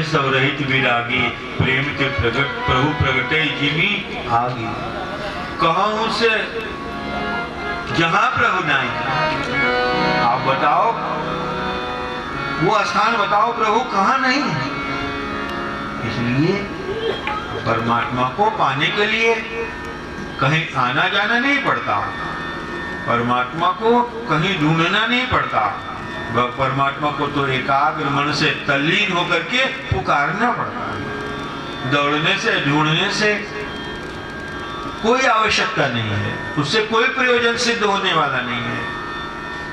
मैं सब रहित विरागी, प्रेम के प्रगट प्रभु प्रगटे जिमी आगी। कहूं से जहां प्रभु नहीं, आप बताओ वो स्थान बताओ प्रभु कहां नहीं है। इसलिए परमात्मा को पाने के लिए कहीं आना जाना नहीं पड़ता, परमात्मा को कहीं ढूंढना नहीं पड़ता। परमात्मा को तो एकाग्र मन से तल्लीन होकर के पुकारना पड़ता है। दौड़ने से ढूंढने से कोई आवश्यकता नहीं है, उससे कोई प्रयोजन सिद्ध होने वाला नहीं है।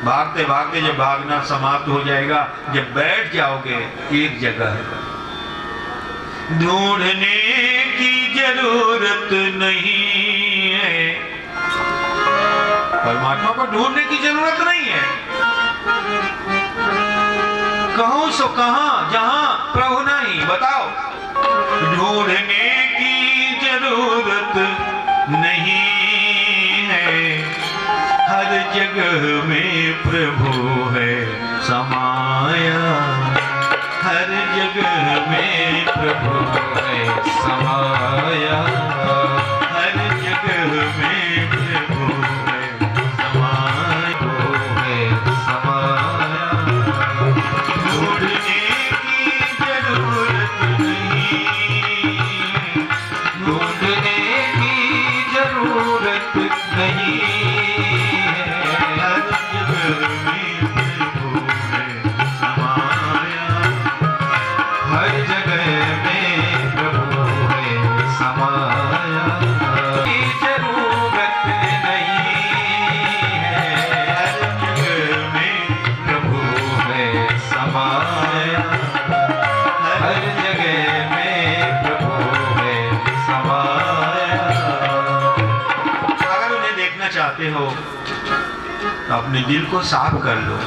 भागते भागते जब भागना समाप्त हो जाएगा, जब बैठ जाओगे एक जगह, ढूंढने की जरूरत नहीं है। परमात्मा को ढूंढने की जरूरत नहीं है। कहूं सो कहां जहां प्रभु नहीं, बताओ। ढूंढने की जरूरत नहीं है, हर जगह में प्रभु है समाया, हर जगह में प्रभु है समाया, हर जगह में प्रभु है समाया, है समाया। ढूंढने की जरूरत नहीं, ढूंढने की जरूरत नहीं, हर जगह में प्रभु है समाया, हर जगह में प्रभु है समाया। जरूरत नहीं है, हर जगह में प्रभु है समाया, हर जगह में प्रभु है समाया। अगर उन्हें देखना चाहते हो तो अपने दिल को साफ कर लो।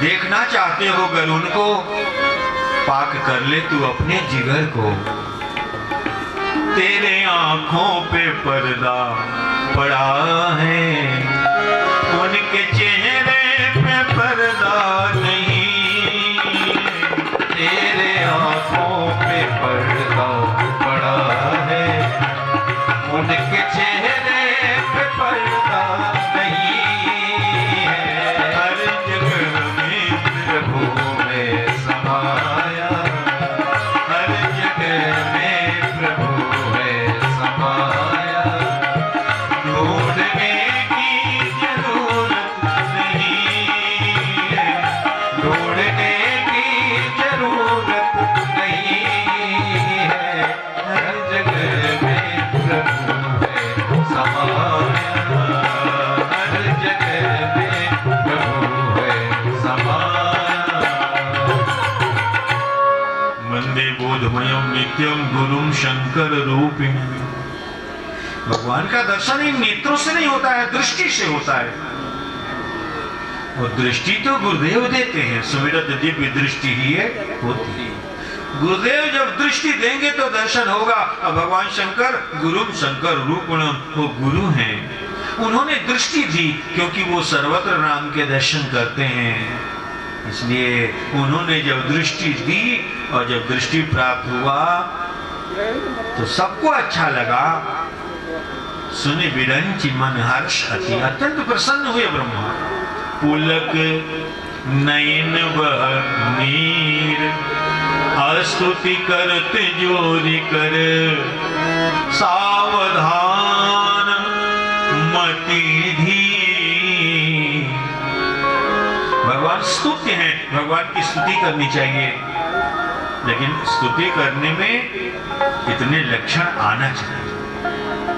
देखना चाहते हो अगर उनको, पाक कर ले तू अपने जिगर को। तेरे आंखों पे पर्दा पड़ा है, उनके चेहरे पे पर्दा नहीं। तेरे आंखों पे पर्दा पड़ा है, उनके चेहरे पे पर्दा नहीं है, हर जगह में प्रभु है समाया, हर जगह में प्रभु है समाया। ढूंढने की जरूरत नहीं है, ढूंढने की जरूरत नहीं है, हर जगह में प्रभु है समाया, हर जगह में प्रभु है समाया। वंदे बोधमयम नित्यम गुरुम शंकर रूपिणी। भगवान का दर्शन इन नेत्रों से नहीं होता है, दृष्टि से होता है। वो दृष्टि तो गुरुदेव देते हैं, सुमिरत दिव्य दृष्टि ही है होती है। गुरुदेव जब दृष्टि देंगे तो दर्शन होगा। और भगवान शंकर गुरुम शंकर रूपणम, वो गुरु हैं, उन्होंने दृष्टि दी क्योंकि वो सर्वत्र राम के दर्शन करते हैं। इसलिए उन्होंने जब दृष्टि दी और जब दृष्टि प्राप्त हुआ तो सबको अच्छा लगा। सुनि विरंचि मन हर्ष अति, अत्यंत प्रसन्न हुए ब्रह्मा। पुलक नयन बह नीर, स्तुति करते जोरी कर, सावधान मति धीर। भगवान स्तुत्य हैं, भगवान की स्तुति करनी चाहिए, लेकिन स्तुति करने में इतने लक्षण आना चाहिए।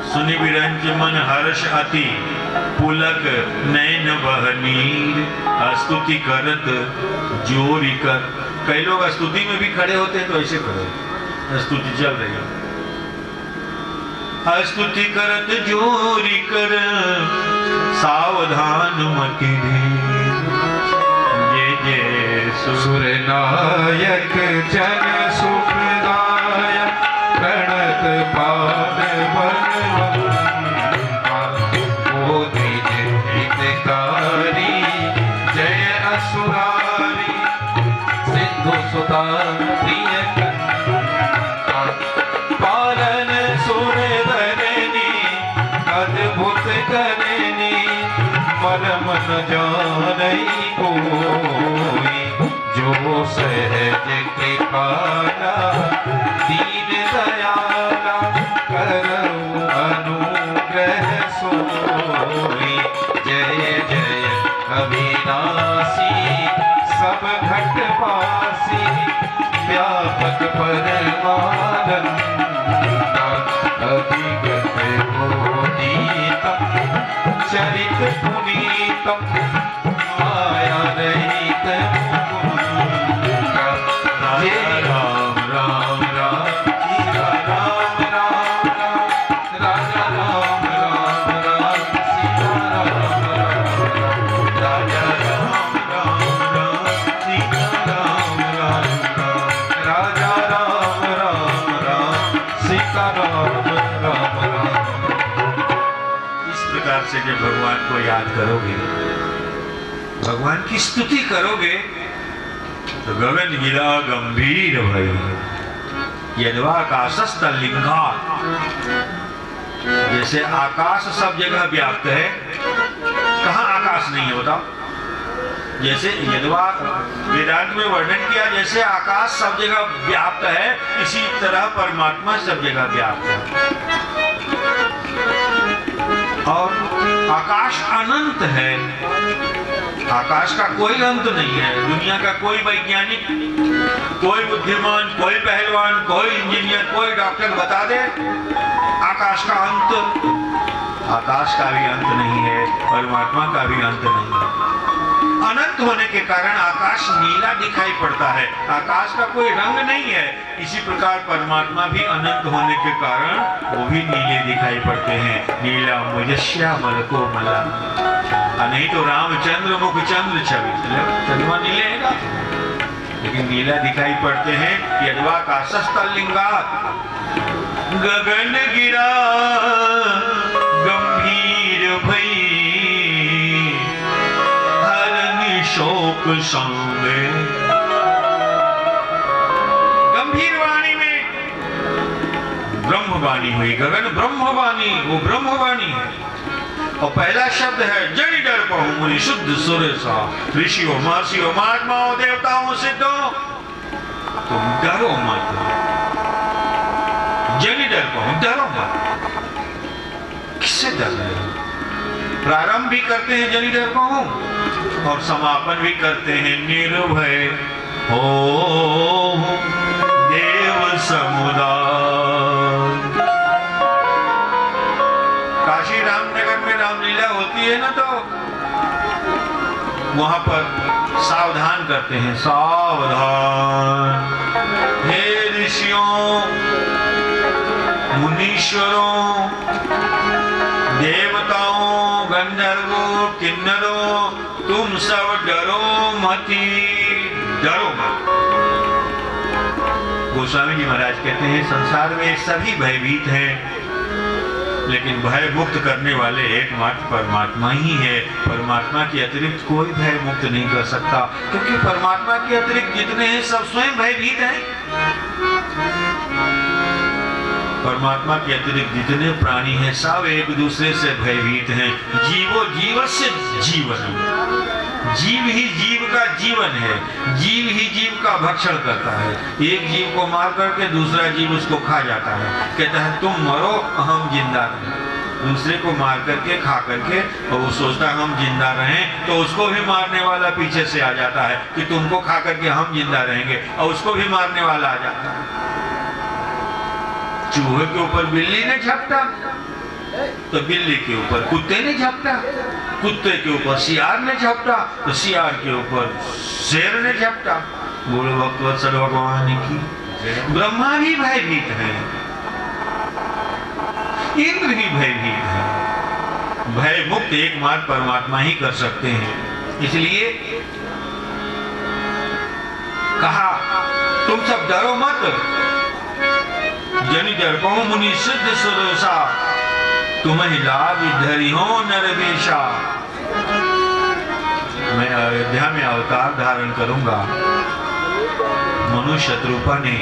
सुनि विरंच मन हर्ष अति, पुलक नयन बह नीर, स्तुति करत जोरी कर। कई लोग स्तुति में भी खड़े होते हैं तो ऐसे करो, स्तुति चल रही है, स्तुति करत जोरी कर, सावधान मति धीर। जय जय सुर नायक जन सुखदायक, प्रणत पाद बोधि हितकारी, जय असुरारी सिंधु सुता निज कृपाला दीन दयाला करऊ अनुग्रह सोई। जय जय अविनाशी सब घट पासी व्यापक परमानंद अभिगत पुनीतम चरित पुनीतम माया रहित मुकुंद। जय राम राम राम सीता राम राम राम राजा राम राम राम सीता राम राम राजा राम राम राम सीता राम राम राम राजा राम राम राम सीता राम राम राम। इस प्रकार से जब भगवान को याद करोगे, भगवान की स्तुति करोगे, तो गगन गिरा गंभीर भई यद्वाकाशस्तलिंगा। जैसे आकाश सब जगह व्याप्त है, कहाँ आकाश नहीं है बताओ? जैसे यद्वा वेदांत में वर्णन किया, जैसे आकाश सब जगह व्याप्त है, इसी तरह परमात्मा सब जगह व्याप्त है। और आकाश अनंत है, आकाश का कोई अंत नहीं है। दुनिया का कोई वैज्ञानिक, कोई बुद्धिमान, कोई पहलवान, कोई इंजीनियर, कोई डॉक्टर बता दे आकाश का अंत, आकाश का भी अंत नहीं है, परमात्मा का भी अंत नहीं है। अनंत होने के कारण आकाश नीला दिखाई पड़ता है, आकाश का कोई रंग नहीं है। इसी प्रकार परमात्मा भी अनंत होने के कारण वो भी नीले दिखाई पड़ते हैं। नीला मुझे श्यामल को मला, नहीं तो रामचंद्र मुख चंद्र छवि, चंद्रमा नीले है ना, लेकिन नीला दिखाई पड़ते हैं। यद्वाकाशस्तलिंगा गगन गिरा गंभीर भई हरनि शोक संगे। गंभीर वाणी में ब्रह्मवाणी हुई, गगन ब्रह्मवाणी, वो ब्रह्मवाणी है। और पहला शब्द है जनि डर कहूं मुनि शुद्ध सुरेशा। ऋषियों महर्षियों महात्माओं देवताओं सिद्धों तुम डरो मत, जनि डर कहूं, डरो मत। किससे डर रहे हो? प्रारंभ भी करते हैं जनि डर कहूं और समापन भी करते हैं निर्भय हो देव समुदाय। काशी रामनगर में रामलीला होती है ना, तो वहां पर सावधान करते हैं, सावधान हे ऋषियों मुनीश्वरों देवताओं गंधर्वों किन्नरों तुम सब डरो मती, डरो मत। गोस्वामी जी महाराज कहते हैं संसार में सभी भयभीत हैं, लेकिन भय मुक्त करने वाले एकमात्र परमात्मा ही है। परमात्मा के अतिरिक्त कोई भय मुक्त नहीं कर सकता, क्योंकि परमात्मा के अतिरिक्त जितने हैं सब स्वयं भयभीत हैं। परमात्मा के अतिरिक्त जितने प्राणी हैं सब एक दूसरे से भयभीत हैं। जीवो जीवस्य जीवन, जीव ही जीव का जीवन है, जीव ही जीव का भक्षण करता है। एक जीव को मार करके दूसरा जीव उसको खा जाता है, कहता है तुम मरो हम जिंदा रहें। दूसरे को मार करके खा करके और वो सोचता है हम जिंदा रहें, तो उसको भी मारने वाला पीछे से आ जाता है कि तुमको खा करके हम जिंदा रहेंगे, और उसको भी मारने वाला आ जाता है। चूहे के ऊपर बिल्ली ने झपटा तो बिल्ली के ऊपर कुत्ते ने झपटा, कुत्ते के ऊपर सियार ने झपटा तो सियार के ऊपर शेर ने झपटा। बोलो भक्तवत्सल भगवान की। ब्रह्मा भी भयभीत है, इंद्र भी भयभीत है। भय मुक्त एकमात्र परमात्मा ही कर सकते हैं। इसलिए कहा तुम सब डरो मत, जनि डर कहूं मुनि सिद्ध सुरेशा, तुम्हें लाभ धरी हो नरवेशा। मैं अयोध्या में अवतार धारण करूंगा, मनुष्य शत्रुपा ने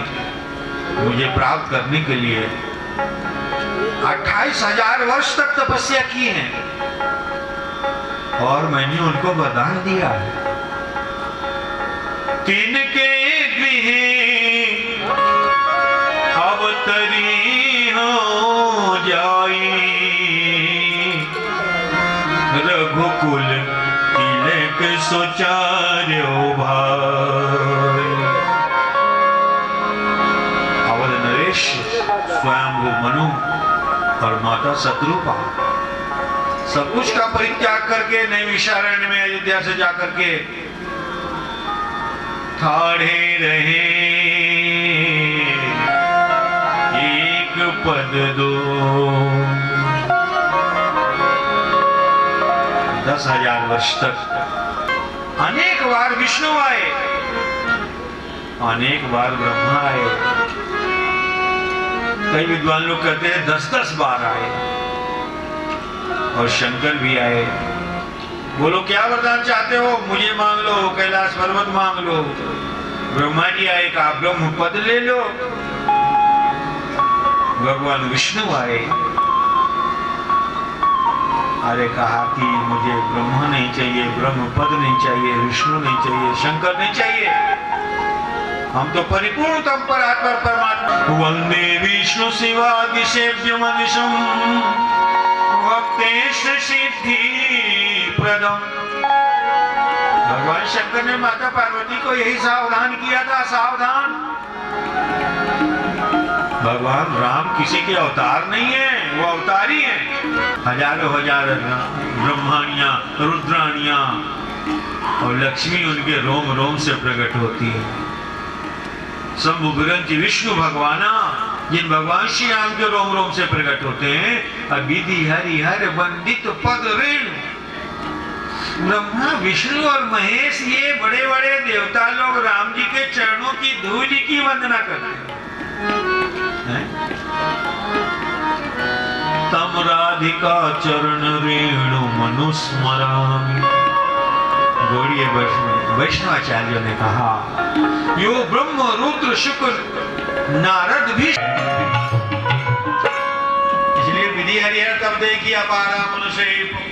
मुझे प्राप्त करने के लिए 28,000 वर्ष तक तपस्या की है, और मैंने उनको वरदान दिया है। तिनके गृह तरी हो जाई, रघुकुल तिलक सोचार्यो भाई। अवध नरेश स्वयं मनु और माता शत्रुपा सब कुछ का परित्याग करके नैमिषारण्य में अयोध्या से जाकर के ठाड़े रहे, एक पद दो। 10,000 वर्ष तक अनेक बार विष्णु आए, अनेक बार ब्रह्मा आए, कई विद्वान लोग कहते हैं 10-10 बार आए, और शंकर भी आए। बोलो क्या वरदान चाहते हो, मुझे मांग लो, कैलाश पर्वत मांग लो। ब्रह्मा जी आए, कहा ब्रह्म पद ले लो। भगवान विष्णु आए, अरे कहा कि मुझे ब्रह्मा नहीं चाहिए, ब्रह्म पद नहीं चाहिए, विष्णु नहीं चाहिए, शंकर नहीं चाहिए, हम तो परिपूर्ण तम पर आत्मा परमात्मा। वंदे विष्णु शिवादि सेव्य मनिषम भक्तेश सिद्धि प्रदम। भगवान शंकर ने माता पार्वती को यही सावधान किया था, सावधान। भगवान राम किसी के अवतार नहीं है, वो अवतारी हैं। हजारों हजार ब्रह्मानियां, रुद्रानियां और लक्ष्मी उनके रोम रोम से प्रकट होती है। शंभु विरंच विष्णु भगवाना, जिन भगवान श्री राम के रोम रोम से प्रकट होते हैं। अविधि हरिहर वंदित पद रेणु। ब्रह्मा विष्णु और महेश ये बड़े बड़े देवता लोग राम जी के चरणों की धूल की वंदना करते हैं। तम राधिका चरण रेणु मनुस्मरामि। गौड़ीय वैष्णवाचार्यों ने कहा, यो ब्रह्म रुद्र शुक्र नारद भी। इसलिए विधि हरिहर तब देखिए अपारा मनुष्य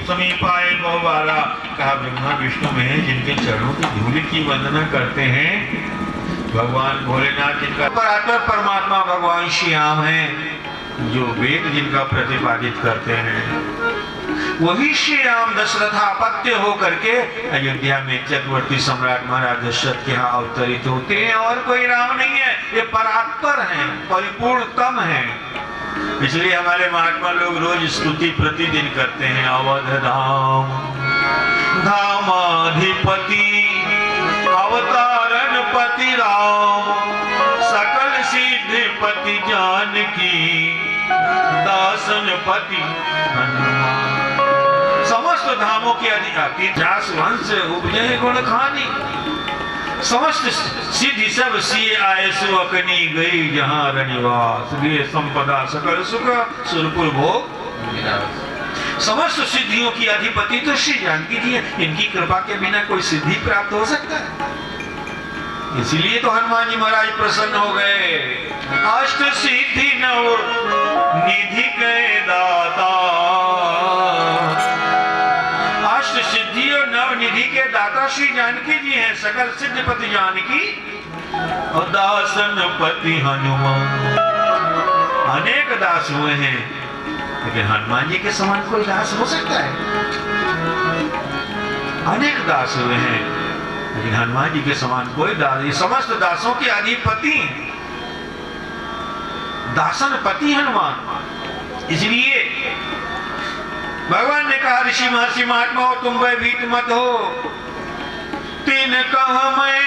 समीपाए बहुबारा। कहा ब्रह्मा विष्णु में जिनके चरणों की धूल की वंदना करते हैं, भगवान भोलेनाथ जिनका परमात्मा भगवान श्री राम है, जो वेद जिनका प्रतिपादित करते हैं, वही श्री राम दशरथापत्य होकर के अयोध्या में चक्रवर्ती सम्राट महाराज दशरथ के यहाँ अवतरित होते हैं। और कोई राम नहीं है, ये परात्पर हैं, परिपूर्णतम हैं। इसलिए हमारे महात्मा लोग रोज स्तुति प्रतिदिन करते हैं। अवध धाम धामाधिपति अवतारण पति राम, सकल सिद्धिपति जानकी दासन पति हनुमान। समस्त धामों के अधिपति जास वंश उपजय गुण खानी। समस्त सिद्धि सब सिए आए सुअकनी गई जहां रनिवास। ये संपदा सकल सुख सुरपुर भोग। समस्त सिद्धियों की अधिपति तो श्री जानकी जी है। इनकी कृपा के बिना कोई सिद्धि प्राप्त हो सकता है। इसीलिए तो हनुमान जी महाराज प्रसन्न हो गए। अष्ट सिद्धि नव निधि के दाता। अष्ट सिद्धि और नव निधि के दाता श्री जानकी जी हैं। सकल सिद्धपति जानकी और दासन पति हनुमान। अनेक दास हुए हैं, लेकिन हनुमान जी के समान कोई दास हो सकता है? अनेक दास हुए हैं, लेकिन हनुमान जी के समान कोई दास। ये समस्त दासों के अधिपति हैं, दासन पति हनुमान। इसलिए भगवान ने कहा, ऋषि महर्षि महात्मा हो, तुम भयभीत मत हो। तीन कहा मैं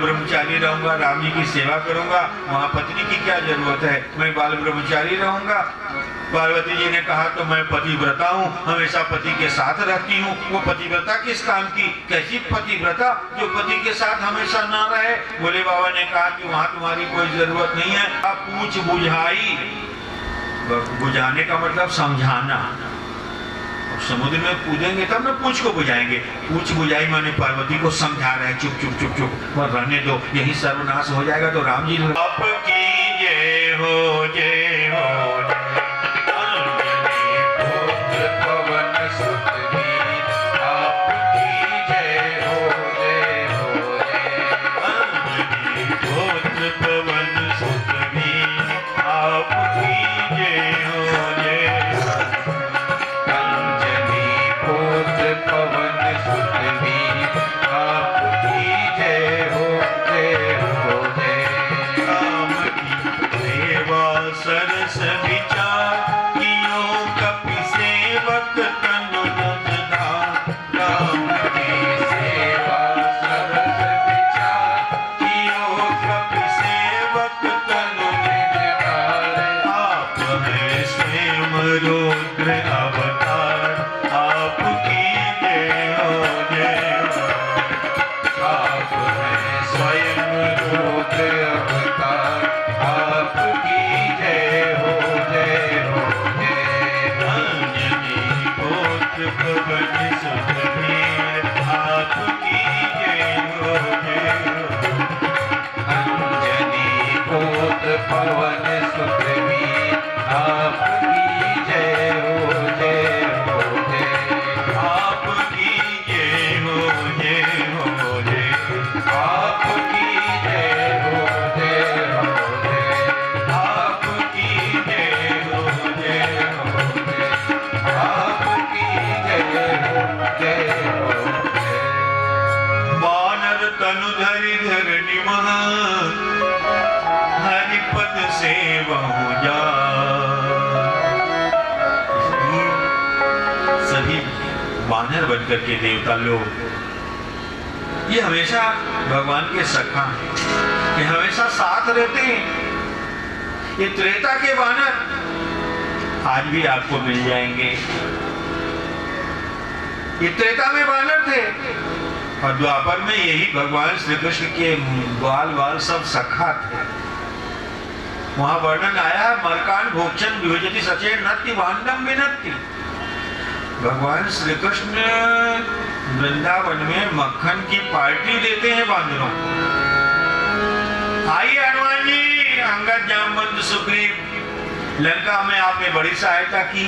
ब्रह्मचारी रहूंगा, राम जी की सेवा करूंगा, वहां पत्नी की क्या जरूरत है? मैं बाल ब्रह्मचारी रहूंगा। पार्वती जी ने कहा तो मैं पतिव्रता हूँ, हमेशा पति के साथ रहती हूँ। वो पतिव्रता किस काम की? कैसी पतिव्रता जो पति के साथ हमेशा ना रहे? भोले बाबा ने कहा कि वहां तुम्हारी कोई जरूरत नहीं है। आप पूछ बुझाई, बुझाने का मतलब समझाना। समुद्र में कूदेंगे तब ना पूछ को बुझाएंगे। पूछ बुझाई माने पार्वती को समझा रहे, चुप चुप चुप चुप और रहने दो, यही सर्वनाश हो जाएगा। तो राम जी आपकी जय हो, जय हो। वानर बनकर के देवता लोग ये हमेशा भगवान के सखा हैं, ये हमेशा साथ रहते हैं। ये त्रेता के वानर आज भी आपको मिल जाएंगे। ये त्रेता में वानर थे और द्वापर में यही भगवान श्री कृष्ण के बाल बाल सब सखा थे। वहां वर्णन आया मरकान भोक्षण विभजति सचेत नत्ति वांडम विनत्ति। भगवान श्री कृष्ण वृंदावन में मक्खन की पार्टी देते हैं बांदरों को। आइए हनुमान जी, अंगद जामवंत सुग्रीव, लंका में आपने बड़ी सहायता की।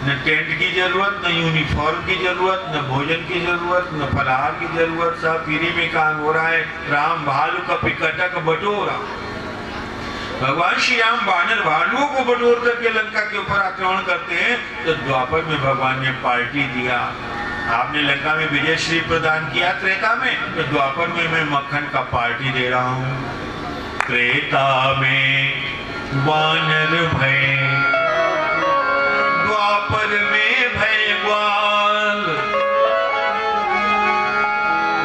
न टेंट की जरूरत, न यूनिफॉर्म की जरूरत, न भोजन की जरूरत, न फलाहार की जरूरत, सब फ्री में काम हो रहा है। राम भालू का पिकटक बटोरा। भगवान श्री राम वानर भालुओं को बटोर करके लंका के ऊपर आक्रमण करते हैं। तो द्वापर में भगवान ने पार्टी दिया। आपने लंका में विजय श्री प्रदान किया त्रेता में, तो द्वापर में मैं मक्खन का पार्टी दे रहा हूँ। त्रेता में वानर भय, द्वापर में भय ग्वाल।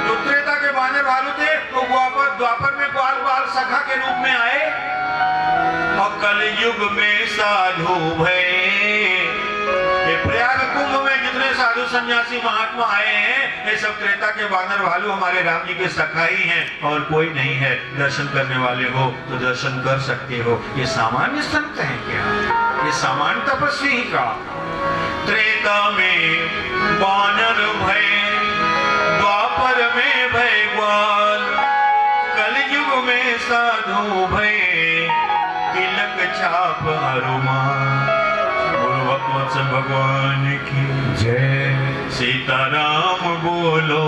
जो त्रेता के वानर भालू थे तो द्वापर में ग्वाल बाल सखा के रूप में आए और कलयुग में साधु भय। प्रयाग कुंभ में जितने साधु सन्यासी महात्मा आए हैं, ये सब त्रेता के वानर भालू हमारे राम जी के सखा ही हैं और कोई नहीं है। दर्शन करने वाले हो तो दर्शन कर सकते हो। ये सामान्य संत है क्या? ये सामान्य तपस्वी का। त्रेता में वानर भय, द्वापर में भय ग्वाल, कलयुग में साधु भय, तिलक छाप हनुमान। भगवान की जय। सीताराम बोलो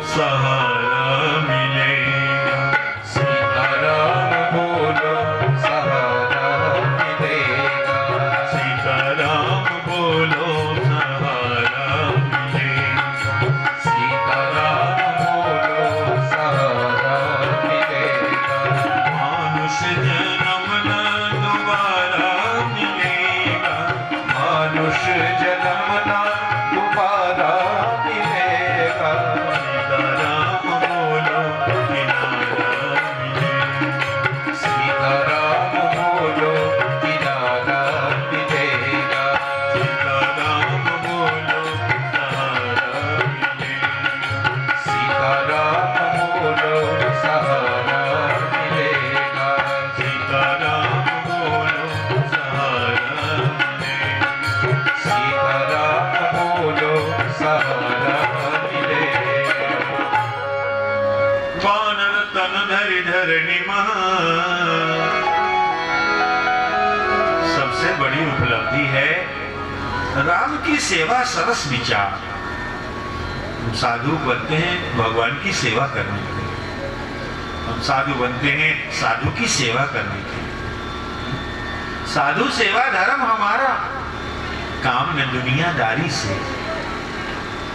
सहारा मिलेगा, सीताराम बोलो सहारा मिलेगा, सीताराम बोलो सहारा मिलेगा, सीताराम बोलो सहारा मिलेगा। मानुष जन्म न दोबारा मिलेगा, मानुष जन्म न दोबारा मिलेगा, सीताराम सबसे बड़ी उपलब्धि है राम की सेवा सरस विचार। साधु बनते हैं भगवान की सेवा करने के लिए, हम साधु बनते हैं साधु की सेवा करने के लिए। साधु सेवा धर्म हमारा काम न दुनियादारी से।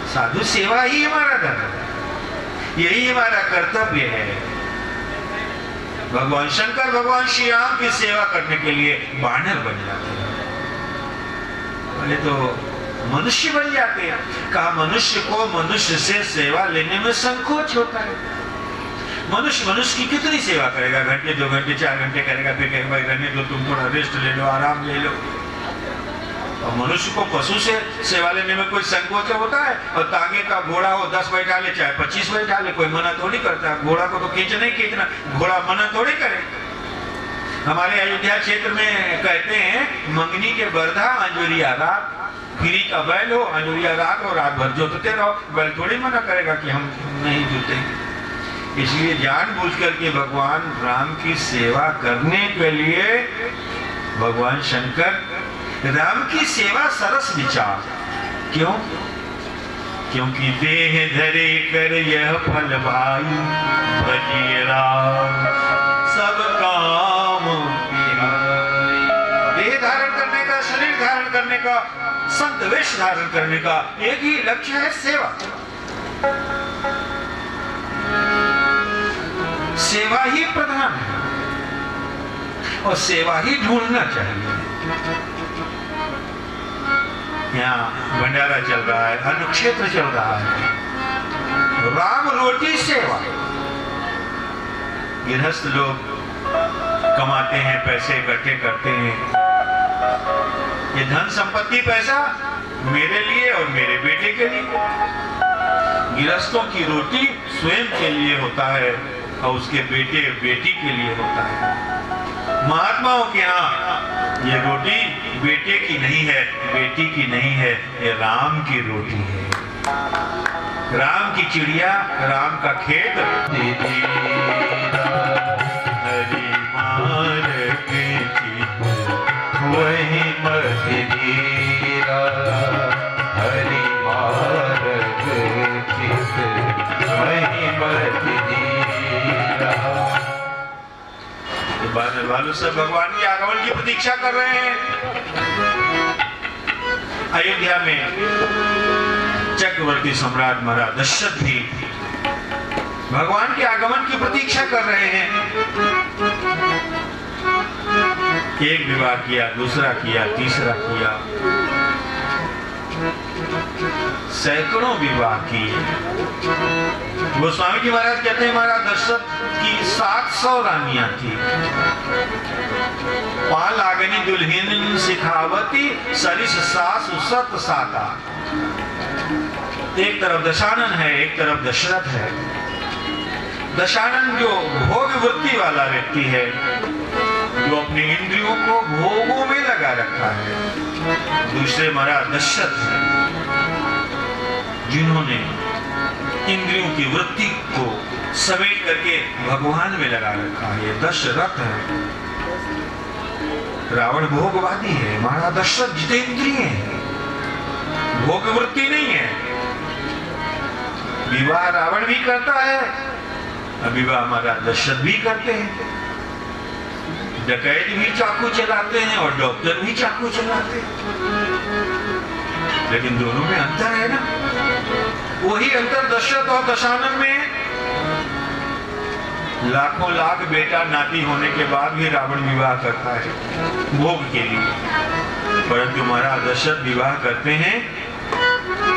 साधु सेवा ही हमारा धर्म है, यही हमारा कर्तव्य है। भगवान शंकर भगवान श्री राम की सेवा करने के लिए बानर बन जाते हैं, पहले तो मनुष्य बन जाते हैं। कहा मनुष्य को मनुष्य से सेवा लेने में संकोच होता है। मनुष्य की कितनी सेवा करेगा? घंटे 2 घंटे 4 घंटे करेगा, फिर कहेगा भाई रहने दो, तुम थोड़ा रेस्ट ले लो, आराम ले लो। और मनुष्य को पशु से सेवा लेने में कोई संकोच होता है? और तांगे का घोड़ा हो 10 बैठा ले चाहे 25 बैठा ले, कोई मना थोड़ी करता है। घोड़ा को तो खींचना ही खींचना, घोड़ा मना थोड़ी करे। हमारे अयोध्या क्षेत्र में कहते हैं मंगनी के बरधा अंजुरिया रात, फ्री का बैल हो अंजुरिया रात और रात भर जोतते रहो, बैल थोड़ी मना करेगा कि हम नहीं जोतेंगे। इसलिए जानबूझ करके भगवान राम की सेवा करने के लिए भगवान शंकर राम की सेवा सरस विचार। क्यों? क्योंकि देह धरे कर यह फल भाई भजिए राम सब काम बिहाई। देह धारण करने का, शरीर धारण करने का, संत वेश धारण करने का एक ही लक्ष्य है, सेवा। सेवा ही प्रधान है और सेवा ही ढूंढना चाहिए। यहाँ भंडारा चल रहा है, अनुक्षेत्र चल रहा है, राम रोटी सेवा। गृहस्थ लोग कमाते हैं, पैसे इकट्ठे करते हैं। ये धन संपत्ति पैसा मेरे लिए और मेरे बेटे के लिए। गृहस्थों की रोटी स्वयं के लिए होता है और उसके बेटे बेटी के लिए होता है। महात्माओं के यहाँ ये रोटी बेटे की नहीं है, बेटी की नहीं है, ये राम की रोटी है। राम की चिड़िया, राम का खेत, वही मत धीरा हरि मार्ग चित वही मत धीरा। बानर भालू सब भगवान के आगमन की प्रतीक्षा कर रहे हैं। अयोध्या में चक्रवर्ती सम्राट महाराज दशरथ भी भगवान के आगमन की प्रतीक्षा कर रहे हैं। एक विवाह किया, दूसरा किया, तीसरा किया, सैकड़ों विवाह किए। गोस्वामी जी महाराज कहते हैं महाराज दशरथ की 700 रानियां थी। पाल आगनी दुल्हन सिखावती सरिस सासु सत साता। एक तरफ दशानन है, एक तरफ दशरथ है। दशानन जो भोग वृत्ति वाला व्यक्ति है, जो अपने इंद्रियों को भोगों में लगा रखा है। दूसरे महाराज दशरथ है, जिन्होंने इंद्रियों की वृत्ति को समेट करके भगवान में लगा रखा है। ये दशरथ है। रावण भोगवादी है, महाराज दशरथ जितेंद्रिय है, भोग वृत्ति नहीं है। विवाह रावण भी करता है, विवाह महाराज दशरथ भी करते हैं। डकैत भी चाकू चलाते हैं और डॉक्टर भी चाकू चलाते हैं, लेकिन दोनों में अंतर है ना। वही अंतर दशरथ और दशानन में है। लाखों लाख बेटा नाती होने के बाद भी रावण विवाह करता है भोग के लिए, परंतु महाराज दशरथ विवाह करते हैं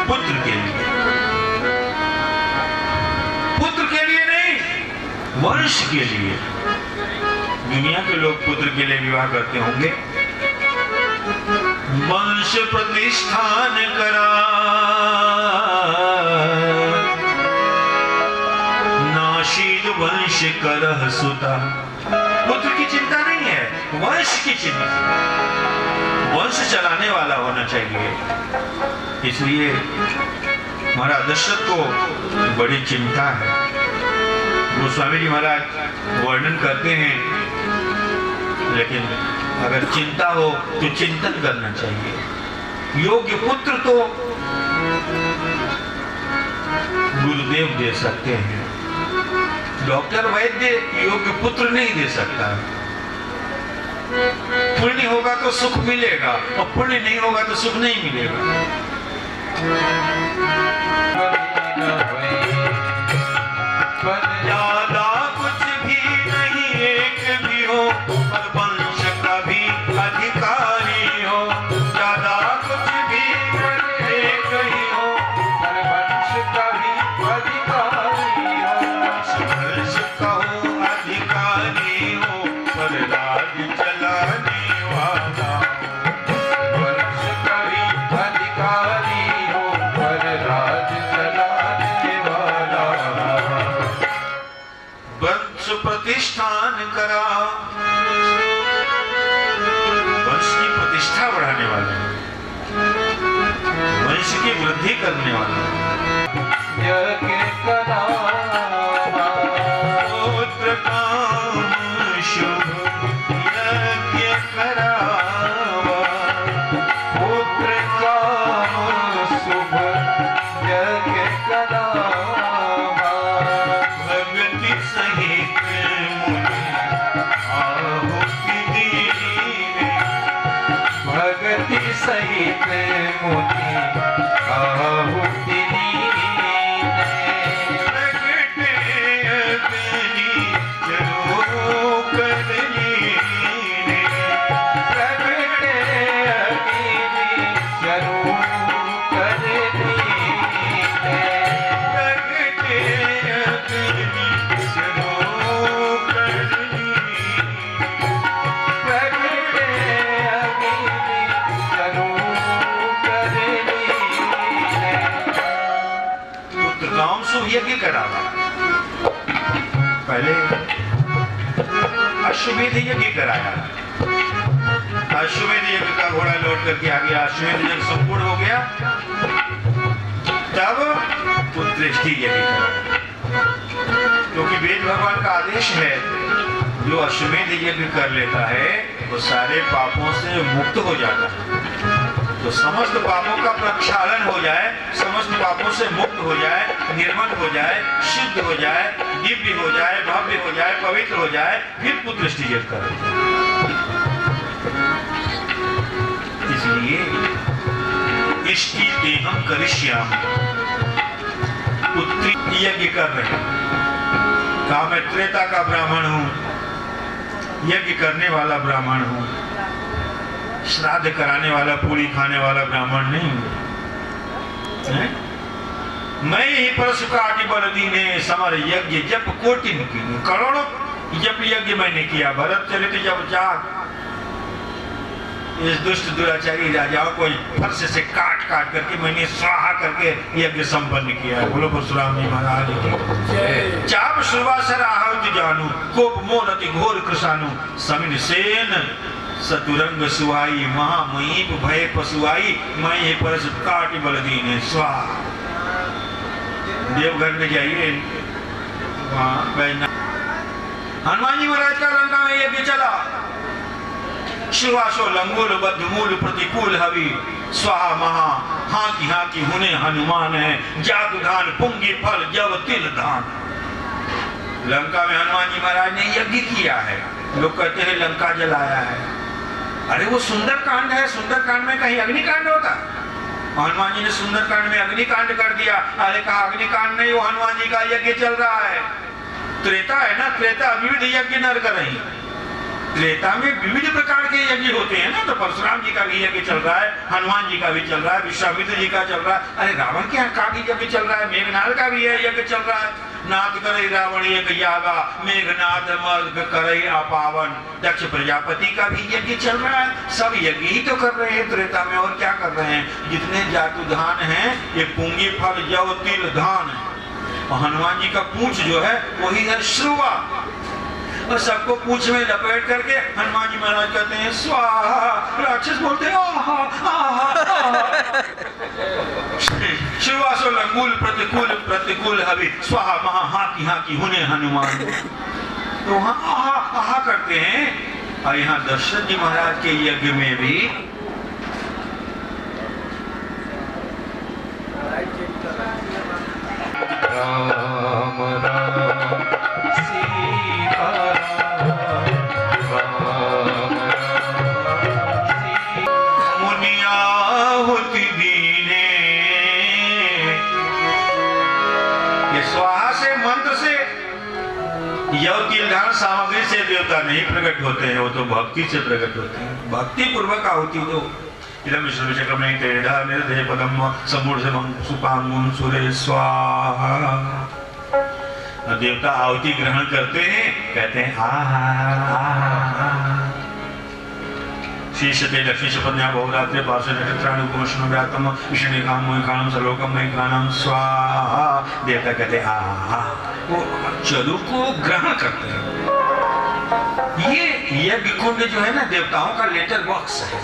पुत्र के लिए। पुत्र के लिए नहीं, वंश के लिए। दुनिया के लोग पुत्र के लिए विवाह करते होंगे। वंश प्रतिष्ठान करा नाशीद वंश करह सुता। पुत्र की चिंता नहीं है, वंश की चिंता। वंश चलाने वाला होना चाहिए। इसलिए महाराज दशरथ को बड़ी चिंता है। गोस्वामी जी महाराज वर्णन करते हैं, लेकिन अगर चिंता हो तो चिंतन करना चाहिए। योग्य पुत्र तो गुरुदेव दे सकते हैं, डॉक्टर वैद्य योग्य पुत्र नहीं दे सकता। पुण्य होगा तो सुख मिलेगा और पुण्य नहीं होगा तो सुख नहीं मिलेगा। ज्यादा कुछ भी नहीं एक भी हो पर वंश का भी अधिकारी हो। ज्यादा कुछ भी एक ही हो पर वंश का भी अधिकारी हो। वंश का हो अधिकारी हो पर राज चलाने वाला। वंश का भी अधिकारी हो पर राज चलाने वाला। वंश प्रतिष्ठान करा, वंश की प्रतिष्ठा बढ़ाने वाला, वंश की वृद्धि करने वाला। यज्ञ करावा पुत्र काम शुभ यज्ञ करावा। पुत्र काम शुभ यज्ञ करावा। भगति सहित मुनि आहुति दीने। भगति सहित मुनि आहुति दीने। प्रगटे अग्नि जरो कर लीने। प्रगटे अग्नि जरो कर दीने। प्रगटे अग्नि जरो कर लीने। प्रगटे अग्नि जरो कर दीने। पुत्र काम शुभ यज्ञ करावा। पहले अश्वमेध यज्ञ कराया। अश्वमेध यज्ञ का घोड़ा लौट करके आ गया, अश्वमेध यज्ञ संपूर्ण हो गया। तब पुत्रेष्टि यज्ञ कराया, क्योंकि वेद भगवान का आदेश है जो अश्वमेध यज्ञ कर लेता है वो सारे पापों से मुक्त हो जाता है। तो समस्त पापों का प्रक्षालन हो जाए, समस्त पापों से मुक्त हो जाए, निर्मल हो जाए, शुद्ध हो जाए, दिव्य हो जाए, भव्य हो जाए, पवित्र हो जाए, फिर पुत्रेष्टि यज्ञ करें। इसलिए इष्टि देहम करिष्यामि, पुत्री यज्ञ कर रहे हैं। कहा मैं त्रेता का ब्राह्मण हूं, यज्ञ करने वाला ब्राह्मण हूं, श्राद्ध कराने वाला, पूरी खाने वाला ब्राह्मण नहीं हूं। मैं ही परशुकाटि बल दीने समर यज्ञ जप कोटि की, करोड़ों जप यज्ञ मैंने किया। भरत चरित जब जाग इस दुष्ट दुराचारी राजाओं को फर्श से काट काट करके मैंने स्वाहा करके यज्ञ संपन्न किया है। बोलो परशुराम जी महाराज की जय। चाप सुवासर आहुति जानू, कोप मोरति घोर कृषानु, समिन सेन सतुरंग सुहाई, महामहीप भय पशुआई, मैं ये परस काट बल दीने स्वाहा। देवघर में जाइए, वहां हनुमान जी महाराज का लंका में यज्ञ चला। शिवासो लंगूल बद्धमूल प्रतिकूल हवि, स्वाहा महा हाँ की हुने हनुमान है, जादू धान पुंगी फल जब तिल धान। लंका में हनुमान जी महाराज ने यज्ञ किया है। लोग कहते हैं लंका जलाया है। अरे वो सुंदर कांड है, सुंदर कांड में कहीं अग्निकांड होता? हनुमान जी ने सुंदर कांड में अग्निकांड कर दिया। अरे कहा अग्निकांड नहीं, वो हनुमान जी का यज्ञ चल रहा है। त्रेता है ना, त्रेता विविध यज्ञ नर कर रही। त्रेता में विविध प्रकार के यज्ञ होते हैं ना, तो परशुराम जी का भी यज्ञ चल रहा है, हनुमान जी का भी चल रहा है, विश्वामित्र जी का चल रहा है। अरे रावण के यहाँ का भी यज्ञ चल रहा है, मेघनाथ का भी यज्ञ चल रहा है। नाथ करे रावण यज्ञ यागा, मेघनाथ मर्ग करे अपावन। दक्ष प्रजापति का भी यज्ञ चल रहा है। सब यज्ञ ही तो कर रहे हैं त्रेता में, और क्या कर रहे हैं? जितने जातुधान हैं ये पुंगी फल जव तिल धान है। और हनुमान जी का पूंछ जो है वही है श्रुवा, और सबको पूंछ में लपेट करके हनुमान जी महाराज कहते हैं स्वाहा। राक्षस बोलते हैं आहा आहा आहा। शिवासो लंगूल प्रतिकूल प्रतिकूल हवि, स्वाहा महा हाँ की हुने हनुमान। तो वहां आहा आहा करते हैं। और यहाँ दशरथ जी महाराज के यज्ञ में भी राम राम सीता राम मुनियाहुति दीने, ये स्वाहा से मंत्र से यव तिलधारण सामग्री से देवता नहीं प्रकट होते हैं, वो तो भक्ति से प्रकट होते हैं। भक्ति पूर्वक आहुति दो। इदम विश्वचक्रमे तेढ़ा निर्धय पदम समूर्धम सुपांगुम सुरे स्वाहा। देवता आहुति ग्रहण करते हैं, कहते हैं आहा। शीर्षते लक्ष्मी शपन्या बहुरात्रे पार्श्व नक्षत्राणि उपमश्नु व्यातम विष्णुकाम मोहिकाणम सर्वोकम महिकाणम स्वाहा। देवता कहते हैं आहा, वो चरु को ग्रहण करते हैं। ये यज्ञ कुंड जो है ना, देवताओं का लेटर बॉक्स है।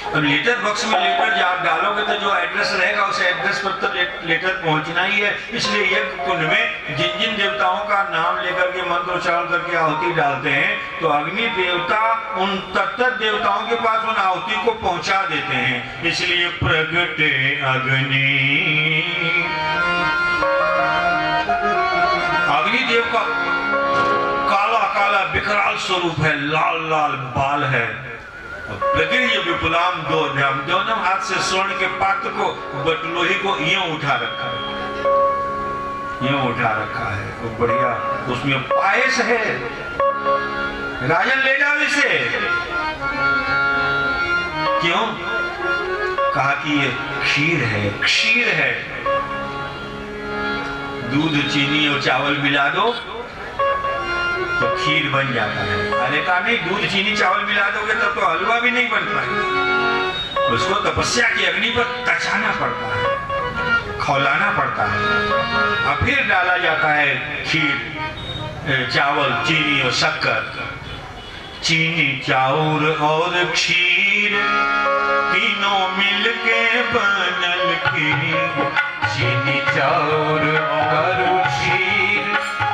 अब लेटर बॉक्स में लेटर जब आप डालोगे तो जो एड्रेस रहेगा उस एड्रेस पर तो लेटर पहुंचना ही है। इसलिए यज्ञ कुंड में जिन जिन देवताओं का नाम लेकर के मंत्रोच्चारण करके आहुति डालते हैं, तो अग्नि देवता उन तत्त देवताओं के पास उन आहुति को पहुंचा देते हैं। इसलिए प्रगटे अग्निदेव का काला काला विकराल स्वरूप है, लाल लाल बाल है। प्रगृह्य विपुलाम दोनों हाथ से स्वर्ण के पात्र को, बटलोही को यूं उठा रखा है, यूं उठा रखा है। वो बढ़िया, उसमें पायस है। राजन ले जाओ इसे। क्यों? कहा कि ये खीर है, क्षीर है। दूध चीनी और चावल मिला दो तो खीर बन जाता है। अरे कहा नहीं, दूध चीनी चावल मिला दोगे तब तो हलवा भी नहीं बन पाएगा। उसको तपस्या की अग्नि पर तचाना पड़ता है, खौलाना पड़ता है, और फिर डाला जाता है खीर, चावल, चीनी और शक्कर। चीनी चाउर और खीर तीनों मिलके बनल खीर। चीनी चाउर और खीर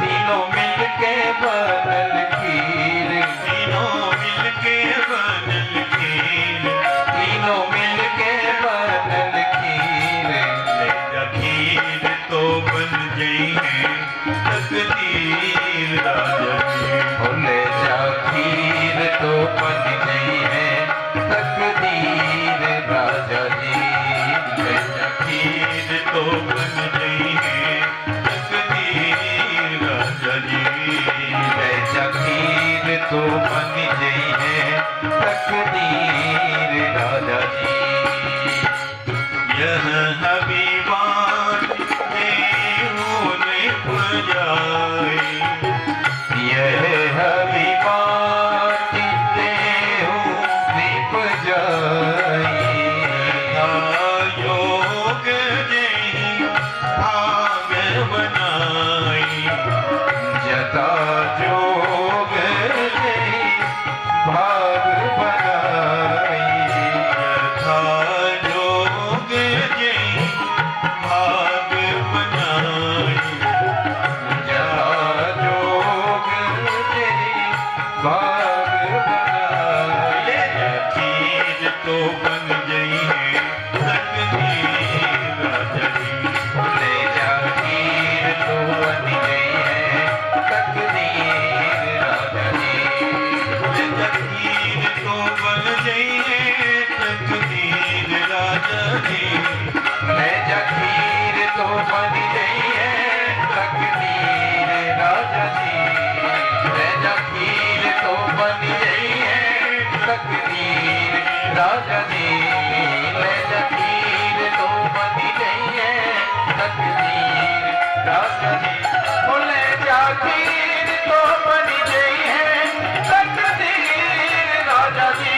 तीनों मिलके बनल खीर। तीनों मिलके बनल खीर। तीनों मिलके बनल खीर। खीर तो बन गई है तकदीर राजा जी। बोले जा खीर तो बन गई है तकदीर राजा जी। ले जा खीर तो बन गई है तकदीर राजा जी। ले जा खीर तो बन गई है तकदीर राजा जी। यह हबीबान देहु निभ जाए। यह हबीबात देहु निभ जाए। योग नहीं भाग बनाई। जता जोग नहीं भाग बनाई। यथा योग नहीं भाग बनाई। जता जोग नहीं भाग बनाई। खीर तो बन गई है तकदीर राजा जी। ले जा खीर तो बन गई है तकदीर राजा जी। ले जा खीर तो बन गई है तकदीर राजा जी। ले जा खीर तो बन गई है तकदीर राजा जी। ले जा खीर तो बन गई है तकदीर राजा जी। ले जा खीर तो बन गई है तकदीर राजा जी। ओ ले जा खीर तो बन गई है तकदीर राजा जी।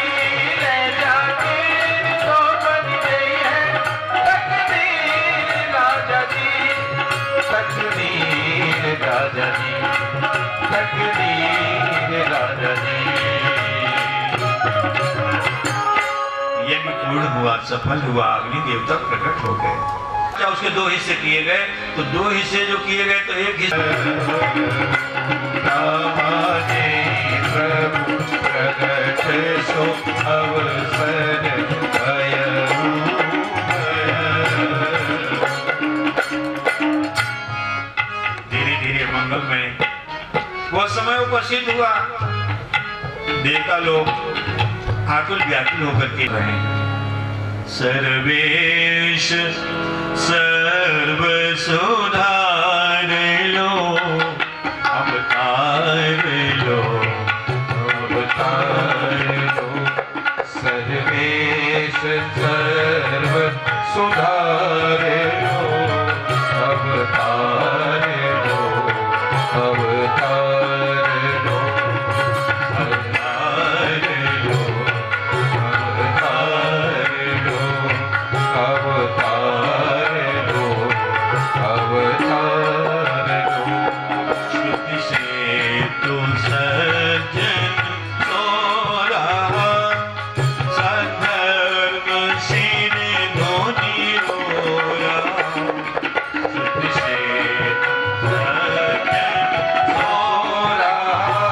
ले जा खीर तो बन गई है तकदीर राजा जी। तकदीर राजा जी। तकदीर राजा जी। यज्ञ पूर्ण हुआ, सफल हुआ, अग्नि देवता प्रकट हो गए। क्या उसके दो हिस्से किए गए? तो दो हिस्से जो किए गए, तो एक हिस्सा रामाने प्रभु प्रगट सो अवसर भयऊ धीरे धीरे मंगल में वह समय उपस्थित हुआ। देवता लोग आकुल व्याकुल होकर के रहे। सर्वेश सर्व सुधार लो अवतार लो अवतार लो सर्वेश सर्व सुधार लो अवतार लो अवतार लो अवतार लो अवतार लो अवतार लो श्रुति से तू सज्जन सो रहा सधर्म सिर धोनी रो रहा। श्रुति से सज्जन सो रहा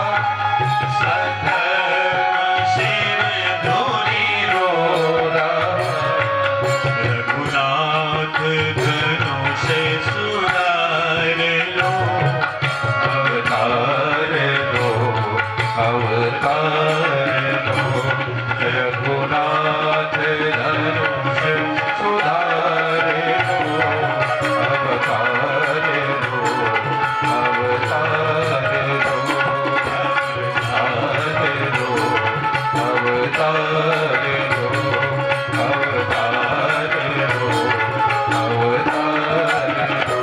सधर्म सिर धोनी रो रहा। रघुनाथ धनु से सुधार लो अवतार लो अवतार लो रघुनाथ धनुष सुधार लो अवतार लो अवतार लो अवतार लो अवतार लो अवतार लो अवतार लो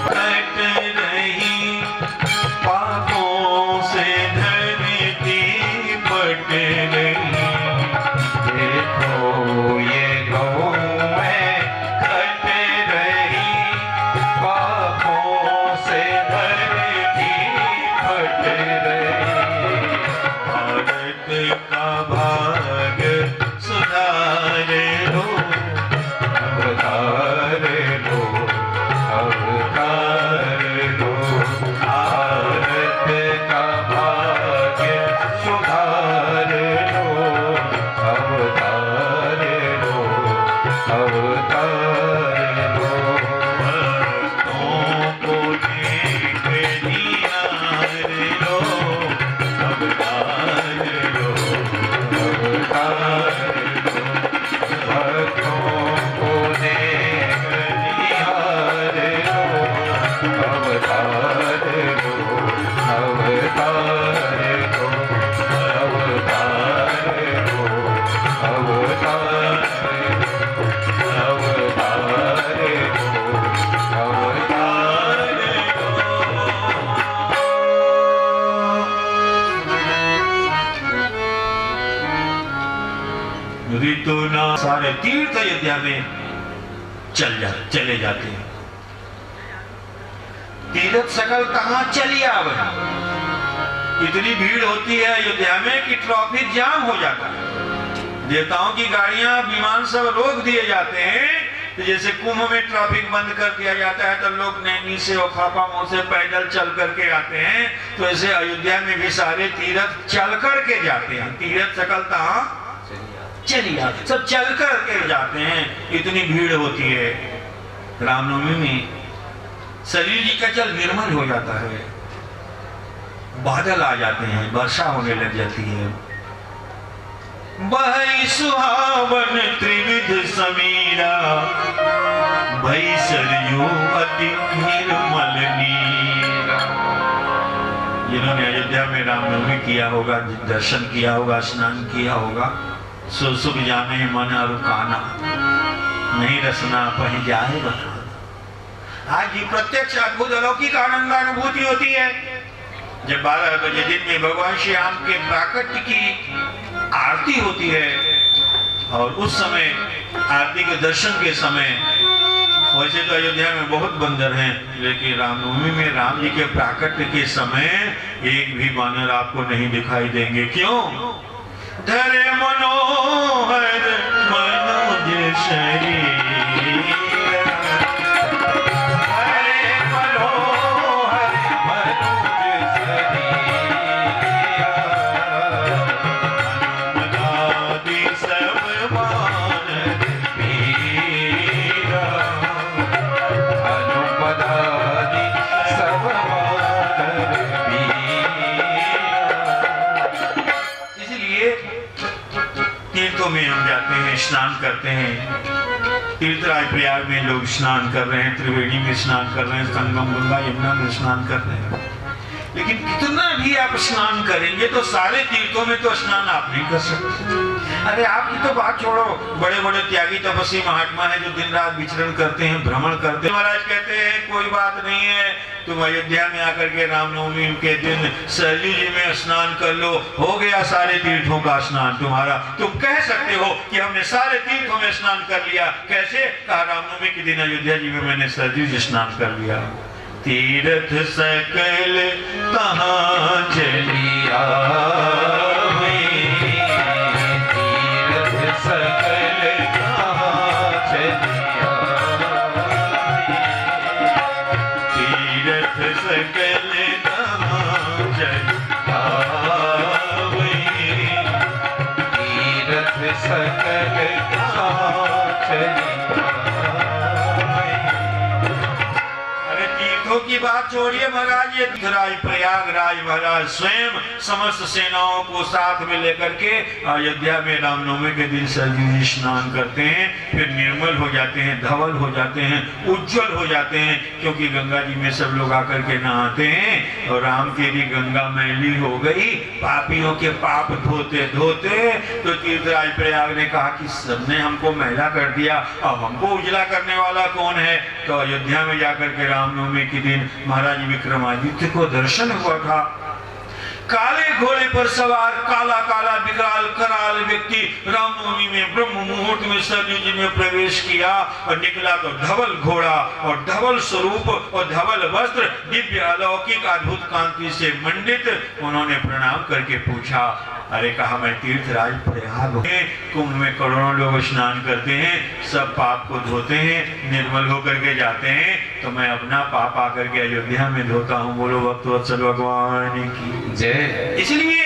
कट रही पापों से धरती पट रही। देखो ये गौ में कट रही पापों से धरती फट रही भारत का भाग्य सुधार लो अवतार लो अवतार लो भारत का भाग्य सुधार लो अवतार लो अवतार लो भक्तों को देख निहार लो अवतार लो अवतार लो भक्तों को देख निहार लो अवतार लो अवतार लो अवतार लो अवतार अवतार लो अवतार ऋतुना सारे तीर्थ अयोध्या में चले जाते हैं। तीर्थ सकल कहाँ चली आवे। इतनी भीड़ होती है अयोध्या में कि ट्रैफिक जाम हो जाता है। देवताओं की गाड़ियां विमान सब रोक दिए जाते हैं। तो जैसे कुंभ में ट्रैफिक बंद कर दिया जाता है तो लोग नैनी से और खापामों से पैदल चल करके आते हैं, तो ऐसे अयोध्या में भी सारे तीर्थ चल करके जाते हैं। तीर्थ सकल कहाँ चलिए सब चल कर के जाते हैं। इतनी भीड़ होती है। रामनवमी में शरीर जी का जल निर्मल हो जाता है, बादल आ जाते हैं, वर्षा होने लग जाती है। बहई सुहावन त्रिविध समीरा भई सरयू अति निर्मल नीरा। जिन्होंने अयोध्या में रामनवमी किया होगा, दर्शन किया होगा, स्नान किया होगा, सो सुख जाने मन और काना नहीं रसना पही जाए बखाना। आज ये प्रत्यक्ष अद्भुत अलौकिक आनंद अनुभूति होती है जब 12 बजे दिन में भगवान श्री राम के प्राकट्य की आरती होती है। और उस समय आरती के दर्शन के समय, वैसे तो अयोध्या में बहुत बंदर हैं, लेकिन रामनवमी में राम जी के प्राकट्य के समय एक भी बानर आपको नहीं दिखाई देंगे। क्यों? धरे मनोहर मनोज शरीर, धरे मनोहर मनोज शरीर, तीर्थों में हम जाते हैं, स्नान करते हैं। तीर्थराज प्रयाग में लोग स्नान कर रहे हैं, त्रिवेणी में स्नान कर रहे हैं, संगम गंगा यमुना में स्नान कर रहे हैं। लेकिन कितना भी आप स्नान करेंगे तो सारे तीर्थों में तो स्नान आप नहीं कर सकते। अरे आपकी तो बात छोड़ो, बड़े बड़े त्यागी तपस्वी महात्मा है जो दिन रात विचरण करते हैं, भ्रमण करते हैं। महाराज कहते हैं कोई बात नहीं है, तुम अयोध्या में आकर के रामनवमी के दिन सरयू जी में स्नान कर लो, हो गया सारे तीर्थों का स्नान तुम्हारा। तुम कह सकते हो कि हमने सारे तीर्थों में स्नान कर लिया। कैसे? कहा रामनवमी के दिन अयोध्या जी में मैंने सरयू जी स्नान कर लिया। तीर्थ सकल तहाँ चलिया, तीर्थ सकल तहाँ चलिया, तीर्थ सकल तहाँ चलिया, तीर्थ सकल तहाँ चलिया। की बात छोड़िए महाराज, ये राज प्रयागराज महाराज स्वयं समस्त सेनाओं को साथ में लेकर के अयोध्या में रामनवमी के दिन सरयू जी स्नान करते हैं, फिर निर्मल हो जाते हैं, धवल हो जाते हैं, उज्जवल हो जाते हैं, क्योंकि गंगा जी में सब लोग आकर के नहाते हैं। और राम के भी गंगा मैली हो गई, पापियों के पाप धोते धोते तो तीर्थराज प्रयाग ने कहा कि सबने हमको मैला कर दिया, अब हमको उजला करने वाला कौन है? तो अयोध्या में जाकर के रामनवमी के दिन महाराज विक्रमादित्य को दर्शन हुआ था। काले घोड़े पर सवार काला काला विकराल कराल व्यक्ति रामनवमी में ब्रह्म मुहूर्त में सरयू जी में प्रवेश किया और निकला तो धवल घोड़ा और धवल स्वरूप और धवल वस्त्र दिव्य अलौकिक अद्भुत कांति से मंडित। उन्होंने प्रणाम करके पूछा, अरे कहा मैं तीर्थराज प्रयाग हूँ, कुंभ में करोड़ों लोग स्नान करते हैं, सब पाप को धोते हैं, निर्मल होकर के जाते हैं, तो मैं अपना पाप आकर के अयोध्या में धोता हूँ। बोलो भक्तवत्सल भगवान की जय। इसलिए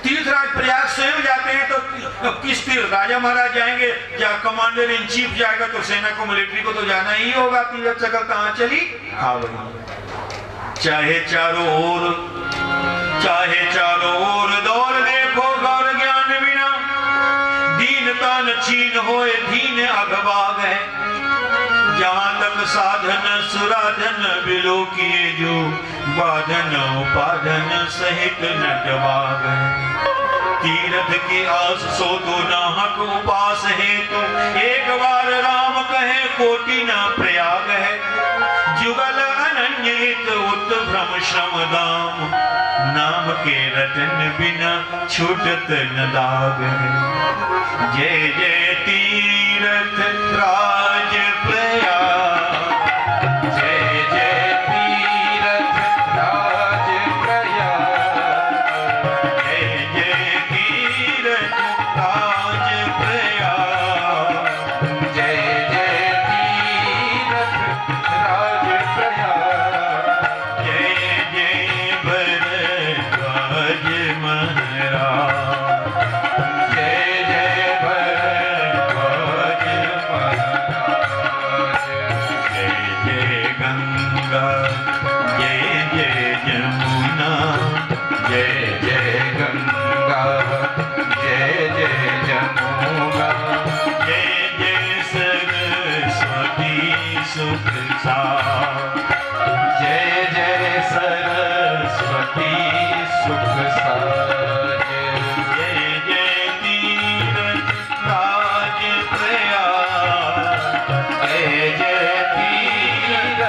तीर्थराज प्रयाग स्वयं जाते हैं तो किस तीर्थ? राजा महाराज जाएंगे या कमांडर इन चीफ जाएगा तो सेना को मिलिट्री को तो जाना ही होगा। तीर्थ सकल कहाँ चली? चाहे चारों ओर दौड़ देखो गौर ज्ञान बिना, दीनता न छीन होए दीन अगभाग है। जहाँ तक साधन सुराधन बिलो किए जो, बाधन उपाधन सहित नटवाग है। तीर्थ की आस सो तो नाहक उपास है, तो एक बार राम कहे कोटि न प्रयाग है। जुगल अनन्यित उत भ्रम श्रम दाम, नाम के रटन बिना छूटत न दाग है। जय जय तीर्थ राज प्रयाग, जय जय तीर्थ राज प्रयाग, जय जय तीर्थ राज प्रयाग, जय जय तीर्थ राज प्रयाग, जय जय भरद्वाज महाराज, जय जय भरद्वाज महाराज, जय जय गंगा, जय जय जमुना, जय जय गंगा, जय जय जमुना, जय जय सरस्वती सुख सार, जय जय सरस्वती सुख सार, जय जय तीर्थ राज प्रयाग, जय जय तीर्थ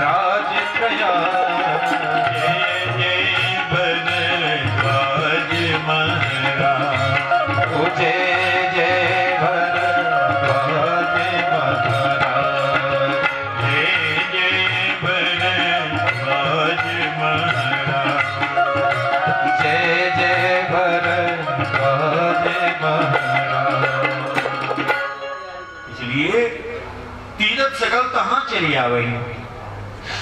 राज प्रयाग, जय जय भरद्वाज महाराज, ओ जय जय भरद्वाज महाराज, जय जय भरद्वाज महाराज, जय जय भरद्वाज महाराज। इसलिए तीरथ सकल कहाँ चली आवे?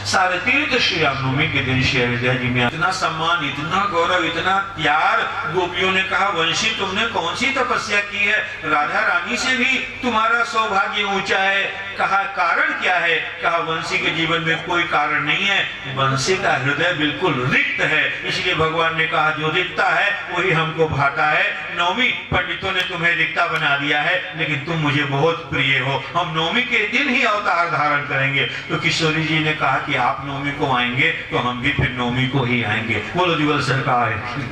सारे तीर्थ श्री रामनवमी के दिन श्री अयोध्या जी में इतना सम्मान, इतना गौरव, इतना प्यार। गोपियों ने कहा, वंशी तुमने कौन सी तपस्या की है, राधा रानी से भी तुम्हारा सौभाग्य ऊंचा है। कहा कारण क्या है? कहा वंशी के जीवन में कोई कारण नहीं है, वंशी का हृदय बिल्कुल रिक्त है, इसलिए भगवान ने कहा जो रिक्ता है वही हमको भाता है। नवमी पंडितों ने तुम्हें रिक्ता बना दिया है, लेकिन तुम मुझे बहुत प्रिय हो, हम नवमी के दिन ही अवतार धारण करेंगे। तो किशोरी जी ने कहा कि आप नवमी को आएंगे तो हम भी फिर नवमी को ही आएंगे। बोलो जुगल सरकार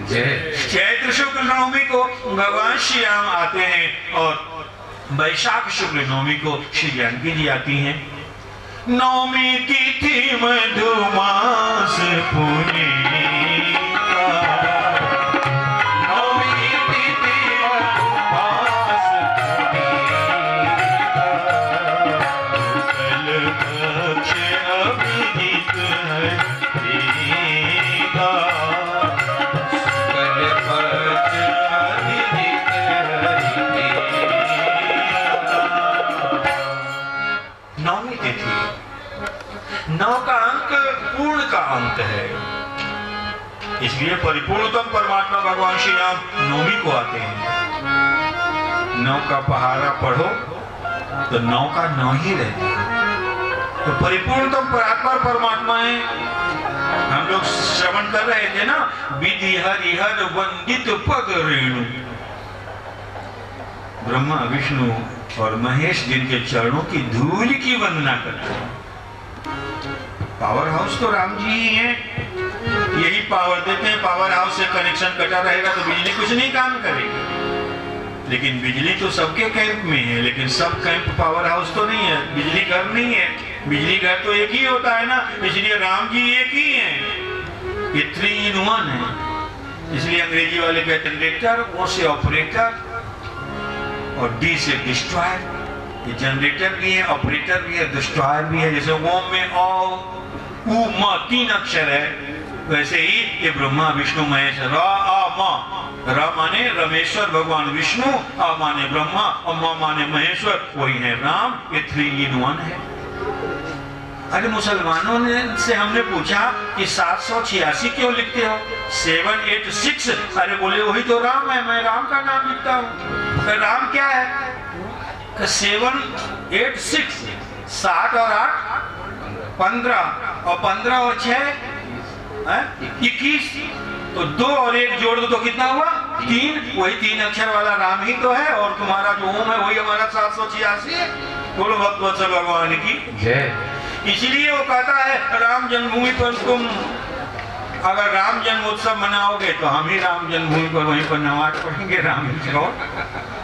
चैत्र शुक्ल नवमी को भगवान श्री राम आते हैं और वैशाख शुक्ल नवमी को श्री जानकी जी आती हैं। नवमी तिथि मधुमास पुनीता, नवमी तिथि मधुमास पुनीता, कल्पक्ष अभिजित हरिका, कल्पक्ष अभिजित हरिका। नवमी तिथि नौ का अंक पूर्ण का अंक है, इसलिए परिपूर्णतम परमात्मा भगवान श्री राम नवमी को आते हैं। नौ का पहाड़ा पढ़ो तो नौ का नौ ही रहता है, तो परिपूर्णतम परमात्मा है। हम लोग श्रवण कर रहे थे ना, विधि हरिहर वंदित पद रेणु, ब्रह्मा विष्णु और महेश जिनके चरणों की धूल की वंदना करते हैं। पावर हाउस तो राम जी ही हैं, यही पावर देते हैं। पावर हाउस से कनेक्शन कटा रहेगा तो बिजली कुछ नहीं काम करेगी, लेकिन बिजली तो सबके कैंप में है, लेकिन सब कैंप पावर हाउस तो नहीं है, बिजली घर नहीं है। बिजली घर तो एक ही होता है ना, इसलिए राम जी एक ही हैं, ये 3 in 1 है। इसलिए अंग्रेजी वाले कहते हैं जनरेटर, ओ से ऑपरेटर और डी से डिस्ट्रॉयर। ये जनरेटर भी है, ऑपरेटर भी है, डिस्ट्रॉयर भी है। जैसे ओम में ओ उ म 3 अक्षर है, वैसे ही ये ब्रह्मा विष्णु महेश र आ म। र माने रमेश्वर भगवान विष्णु, आ माने ब्रह्मा और म माने महेश्वर, वही है राम। ये 3 in 1 है। अरे मुसलमानों ने से हमने पूछा कि 786 क्यों लिखते हो, 786? अरे बोले वही तो राम है, मैं राम का नाम लिखता हूँ। राम क्या है? 786, 7 और 8 15, और 15 और 6 21, तो 2 और 1 जोड़ दो तो कितना हुआ? 3। वही 3 अक्षर वाला राम ही तो है, और तुम्हारा जो ओम है वही हमारा 786 है। बोलो भक्त भगवान की जय। इसलिए वो कहता है राम जन्मभूमि पर तुम अगर राम जन्म उत्सव मनाओगे तो हम ही राम जन्मभूमि पर वहीं पर नमाज पढ़ेंगे राम जी को।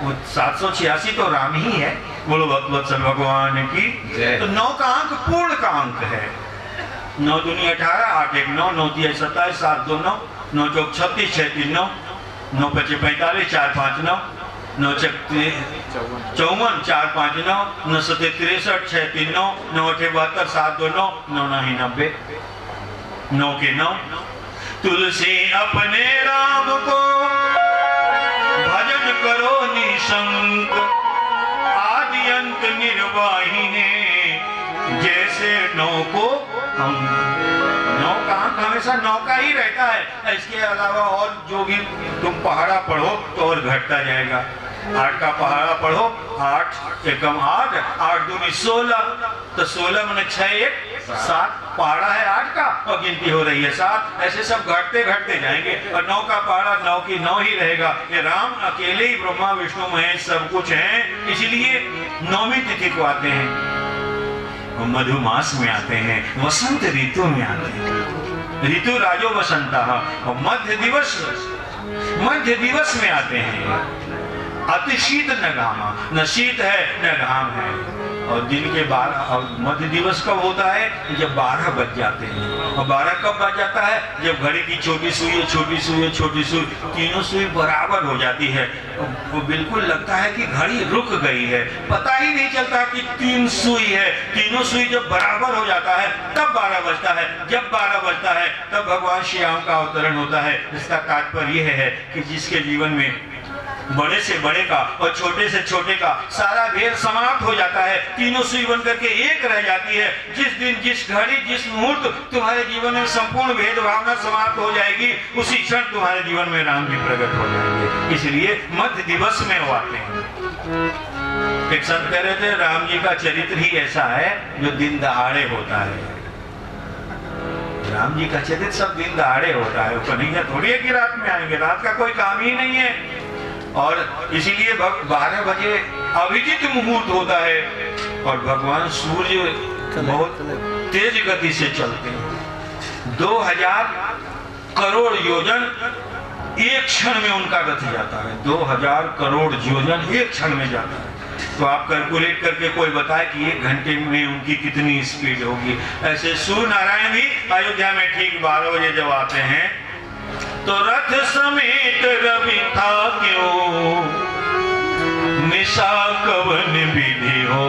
वो 786 तो राम ही है। बोलो भगवत्सल भगवान की। तो 9 का अंक पूर्ण का अंक है। 9 दूनी 18, 8 1 9, 9 3 27, 7 2 9, 9 चौक 36, 6 3 9, 9 5 45, 4 5 9, 9 6 54, 4 5 9, 9 7 63, 6 3 9, 9 8 72, 7 2 9, 9 9 90, 9 के 9। तुलसी अपने राम को भजन करो निशंक, आदि अंत निर्वाही है जैसे 9 को हम। 9 का अंक हमेशा 9 का ही रहता है। इसके अलावा और जो भी तुम पहाड़ा पढ़ो तो और घटता जाएगा। 8 का पहाड़ा पढ़ो, 8 एकम 8, 8 दूनी 16, तो 16 मैंने 6 1 7 पहाड़ा है 8 का, और गिनती हो रही है 7। ऐसे सब घटते घटते जाएंगे, और 9 का पहाड़ा 9 की 9 ही रहेगा। ये राम अकेले ही ब्रह्मा विष्णु महेश सब कुछ है, इसलिए 9वीं तिथि को आते हैं। मधुमास में आते हैं, वसंत ऋतु में आते हैं। ऋतु राजो वसंता, और मध्य दिवस में आते हैं। अति शीत न घामा, न शीत है न घाम है। और दिन के 12, और मध्य दिवस कब होता है? जब 12 बज जाते हैं। और 12 कब बज जाता है? जब घड़ी की छोटी सुई है, छोटी सुई है, छोटी सुई, तीनों सुई बराबर हो जाती है। वो बिल्कुल लगता है कि घड़ी रुक गई है, पता ही नहीं चलता कि 3 सुई है। तीनों सुई जब बराबर हो जाता है तब 12 बजता है। जब 12 बजता है तब भगवान श्री राम का अवतरण होता है। इसका तात्पर्य यह है कि जिसके जीवन में बड़े से बड़े का और छोटे से छोटे का सारा भेद समाप्त हो जाता है। तीनों सुई बन करके एक रह जाती है। जिस दिन, जिस घड़ी, जिस मुहूर्त तुम्हारे जीवन में संपूर्ण भेद भावना समाप्त हो जाएगी, उसी क्षण तुम्हारे जीवन में राम जी प्रकट हो जाएंगे। इसलिए मध्य दिवस में वो आते हैं। एक संत कह रहे थे, राम जी का चरित्र ही ऐसा है जो दिन दहाड़े होता है। राम जी का चरित्र सब दिन दहाड़े होता है। वो कन्हैया थोड़ी है कि रात में आएंगे, रात का कोई काम ही नहीं है। और इसीलिए 12 बजे अभिजित मुहूर्त होता है और भगवान सूर्य बहुत तेज गति से चलते हैं। 2000 करोड़ योजन एक क्षण में उनका रथ जाता है। 2000 करोड़ योजन एक क्षण में जाता है। तो आप कैलकुलेट करके कोई बताए कि 1 घंटे में उनकी कितनी स्पीड होगी। ऐसे सूर्य नारायण भी अयोध्या में ठीक 12 बजे जब आते हैं तो रथ समेत रवि था क्यों, निशा कवन विधि हो।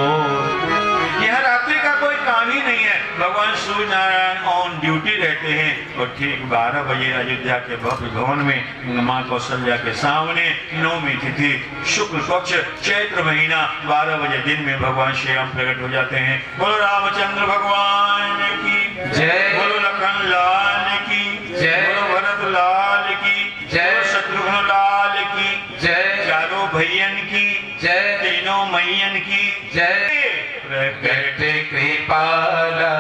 यह रात्रि का कोई काम ही नहीं है। भगवान सूर्य नारायण ऑन ड्यूटी रहते हैं और ठीक 12 बजे अयोध्या के भव्य भवन में माँ कौशल्या के सामने 9वीं तिथि शुक्ल पक्ष चैत्र महीना 12 बजे दिन में भगवान श्री राम प्रकट हो जाते हैं। बोलो रामचंद्र भगवान की जय, बोलो लखन लाल की जय, बोलो भरत लाल की जय, बोलो शत्रुघ्न लाल की जय, चारों भैयन की जय, तीनों मैयन की जय। कृपाला